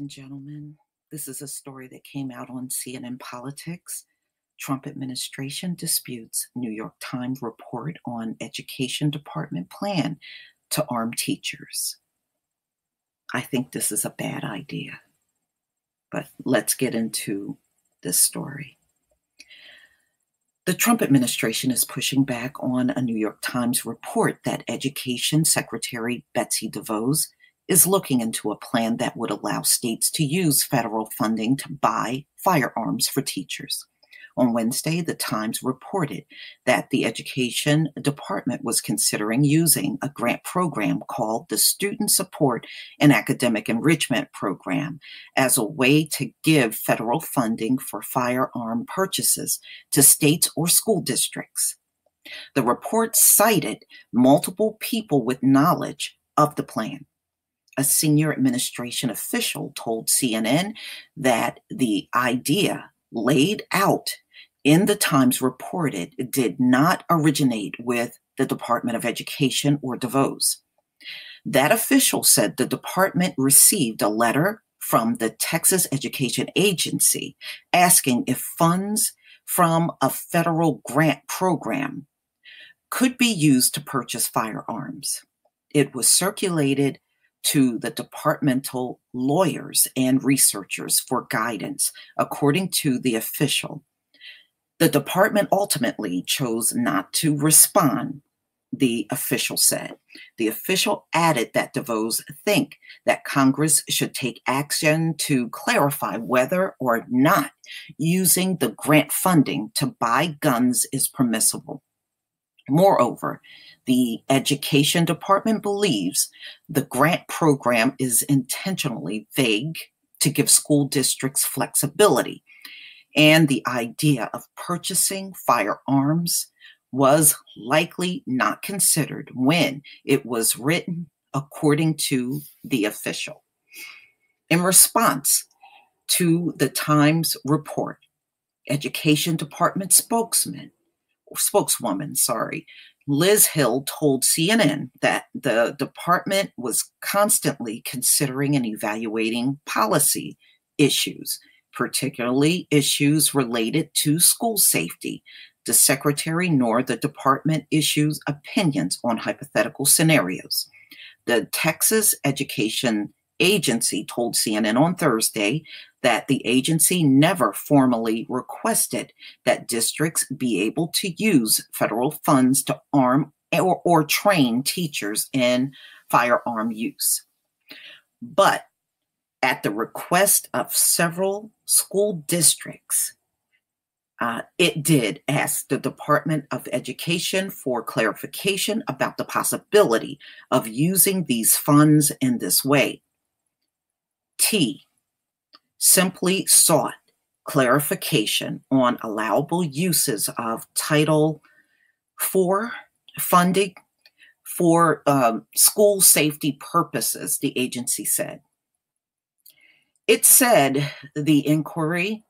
and gentlemen, this is a story that came out on CNN Politics. Trump administration disputes New York Times report on Education Department plan to arm teachers. I think this is a bad idea, but let's get into this story. The Trump administration is pushing back on a New York Times report that Education Secretary Betsy DeVos is looking into a plan that would allow states to use federal funding to buy firearms for teachers. On Wednesday, the Times reported that the Education Department was considering using a grant program called the Student Support and Academic Enrichment Program as a way to give federal funding for firearm purchases to states or school districts. The report cited multiple people with knowledge of the plan. A senior administration official told CNN that the idea laid out in the Times reported did not originate with the Department of Education or DeVos. That official said the department received a letter from the Texas Education Agency asking if funds from a federal grant program could be used to purchase firearms. It was circulated to the departmental lawyers and researchers for guidance, according to the official. The department ultimately chose not to respond, the official said. The official added that DeVos think that Congress should take action to clarify whether or not using the grant funding to buy guns is permissible. Moreover, the Education Department believes the grant program is intentionally vague to give school districts flexibility, and the idea of purchasing firearms was likely not considered when it was written, according to the official. In response to the Times report, Education Department spokeswoman, Liz Hill told CNN that the department was constantly considering and evaluating policy issues, particularly issues related to school safety. The secretary nor the department issues opinions on hypothetical scenarios. The Texas Education Agency told CNN on Thursday that the agency never formally requested that districts be able to use federal funds to arm or train teachers in firearm use. But at the request of several school districts, it did ask the Department of Education for clarification about the possibility of using these funds in this way. T simply sought clarification on allowable uses of Title IV funding for school safety purposes, the agency said. It said the inquiry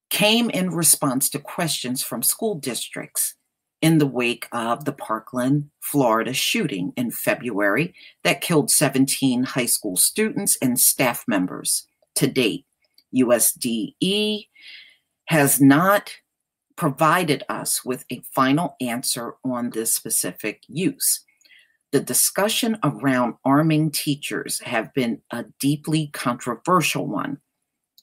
came in response to questions from school districts in the wake of the Parkland, Florida shooting in February that killed 17 high school students and staff members. To date, USDE has not provided us with a final answer on this specific use. The discussion around arming teachers have been a deeply controversial one.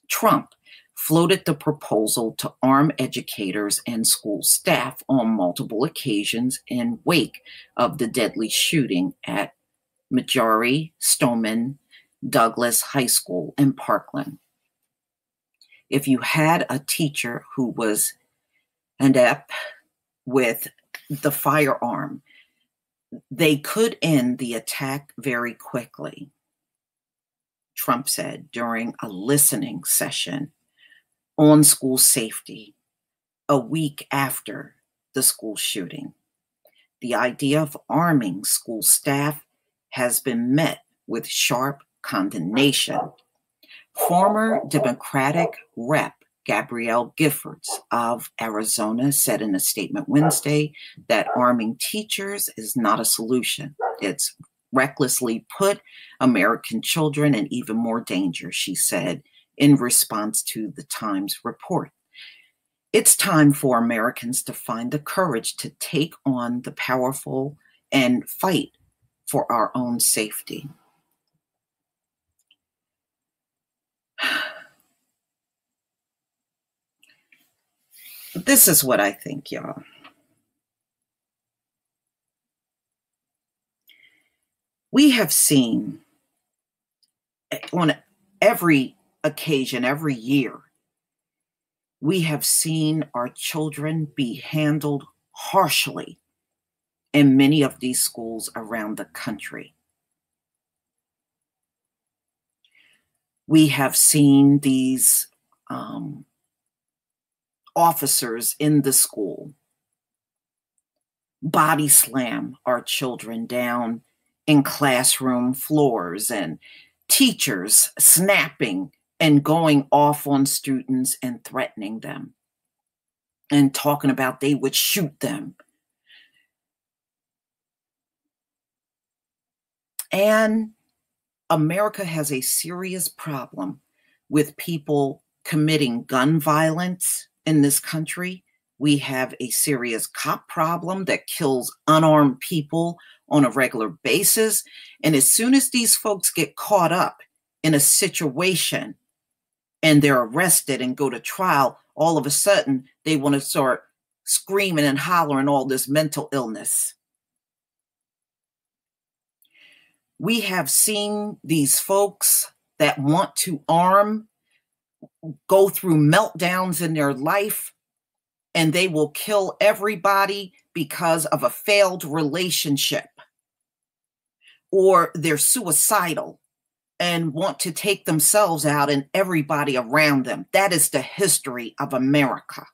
Trump floated the proposal to arm educators and school staff on multiple occasions in wake of the deadly shooting at Marjory Stoneman Douglas High School in Parkland. If you had a teacher who was adept with the firearm, they could end the attack very quickly, Trump said during a listening session on school safety a week after the school shooting. The idea of arming school staff has been met with sharp condemnation. Former Democratic Rep. Gabrielle Giffords of Arizona said in a statement Wednesday that arming teachers is not a solution. It's recklessly put American children in even more danger, she said in response to the Times report. It's time for Americans to find the courage to take on the powerful and fight for our own safety. This is what I think, y'all. We have seen on every occasion, every year, we have seen our children be handled harshly in many of these schools around the country. We have seen these officers in the school body slam our children down in classroom floors, and teachers snapping and going off on students and threatening them and talking about they would shoot them. And America has a serious problem with people committing gun violence in this country. We have a serious cop problem that kills unarmed people on a regular basis. And as soon as these folks get caught up in a situation and they're arrested and go to trial, all of a sudden they want to start screaming and hollering all this mental illness. We have seen these folks that want to arm go through meltdowns in their life, and they will kill everybody because of a failed relationship, or they're suicidal and want to take themselves out and everybody around them. That is the history of America.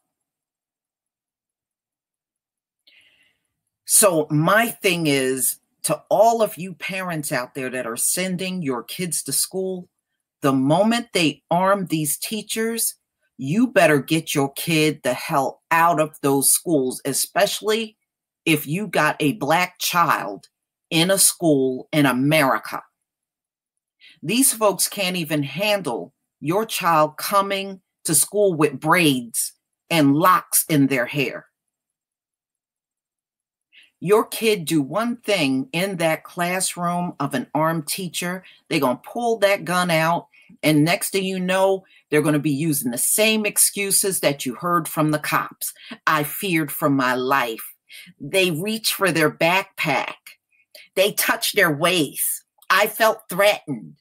So my thing is, to all of you parents out there that are sending your kids to school, the moment they arm these teachers, you better get your kid the hell out of those schools, especially if you got a Black child in a school in America. These folks can't even handle your child coming to school with braids and locks in their hair. Your kid do one thing in that classroom of an armed teacher, they're going to pull that gun out, and next thing you know, they're going to be using the same excuses that you heard from the cops. I feared for my life. They reach for their backpack. They touch their waist. I felt threatened.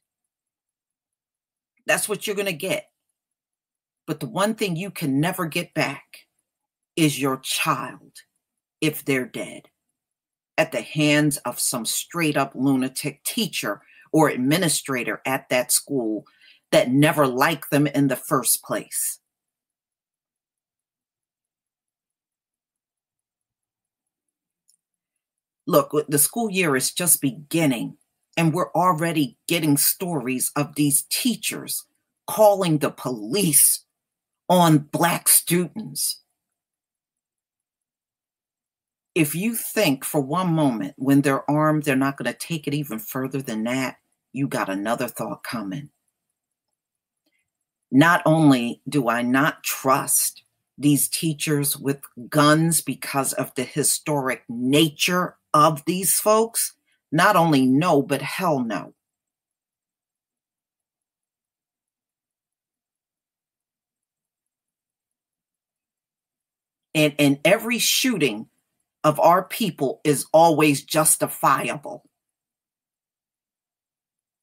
That's what you're going to get. But the one thing you can never get back is your child if they're dead at the hands of some straight up lunatic teacher or administrator at that school that never liked them in the first place. Look, the school year is just beginning, and we're already getting stories of these teachers calling the police on Black students. If you think for one moment when they're armed, they're not going to take it even further than that, you got another thought coming. Not only do I not trust these teachers with guns because of the historic nature of these folks, not only no, but hell no. And every shooting of our people is always justifiable.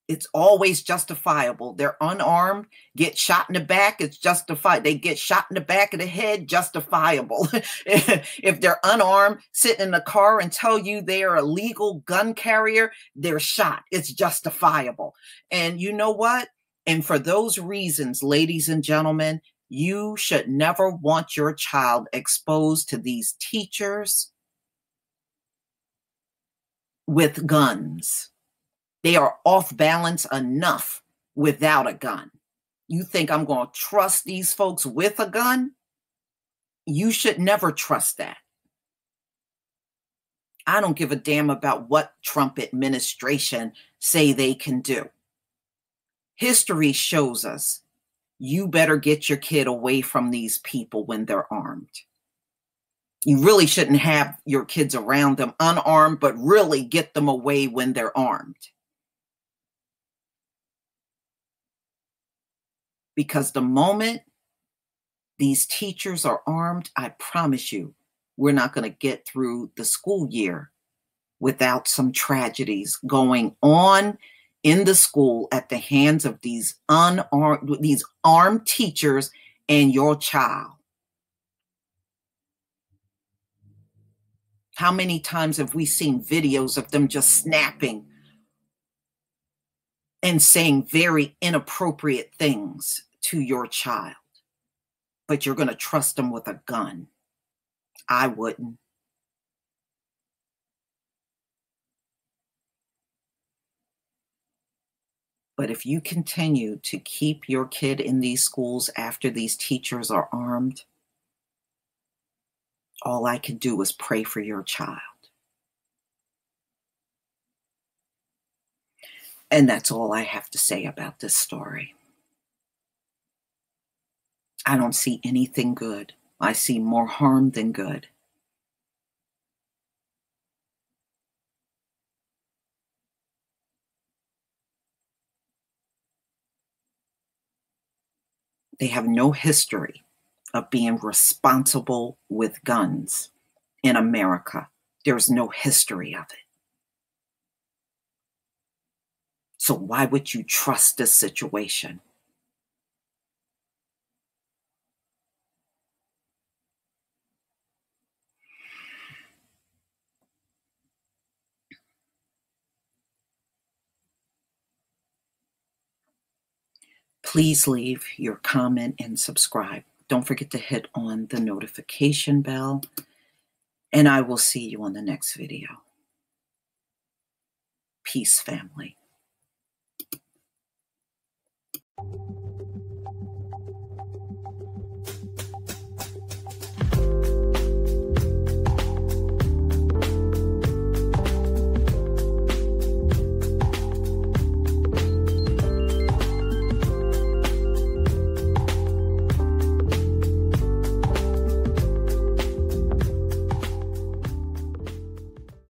It's always justifiable. They're unarmed, get shot in the back, it's justified. They get shot in the back of the head, justifiable. If they're unarmed, sitting in a car and tell you they're a legal gun carrier, they're shot. It's justifiable. And you know what? And for those reasons, ladies and gentlemen, you should never want your child exposed to these teachers with guns. They are off balance enough without a gun. You think I'm going to trust these folks with a gun? You should never trust that. I don't give a damn about what Trump administration say they can do. History shows us you better get your kid away from these people when they're armed. You really shouldn't have your kids around them unarmed, but really get them away when they're armed. Because the moment these teachers are armed, I promise you, we're not going to get through the school year without some tragedies going on in the school at the hands of these armed teachers and your child. How many times have we seen videos of them just snapping and saying very inappropriate things to your child? But you're going to trust them with a gun. I wouldn't. But if you continue to keep your kid in these schools after these teachers are armed, all I can do is pray for your child. And that's all I have to say about this story. I don't see anything good. I see more harm than good. They have no history of being responsible with guns in America. There's no history of it. So why would you trust this situation? Please leave your comment and subscribe. Don't forget to hit on the notification bell, and I will see you on the next video. Peace, family.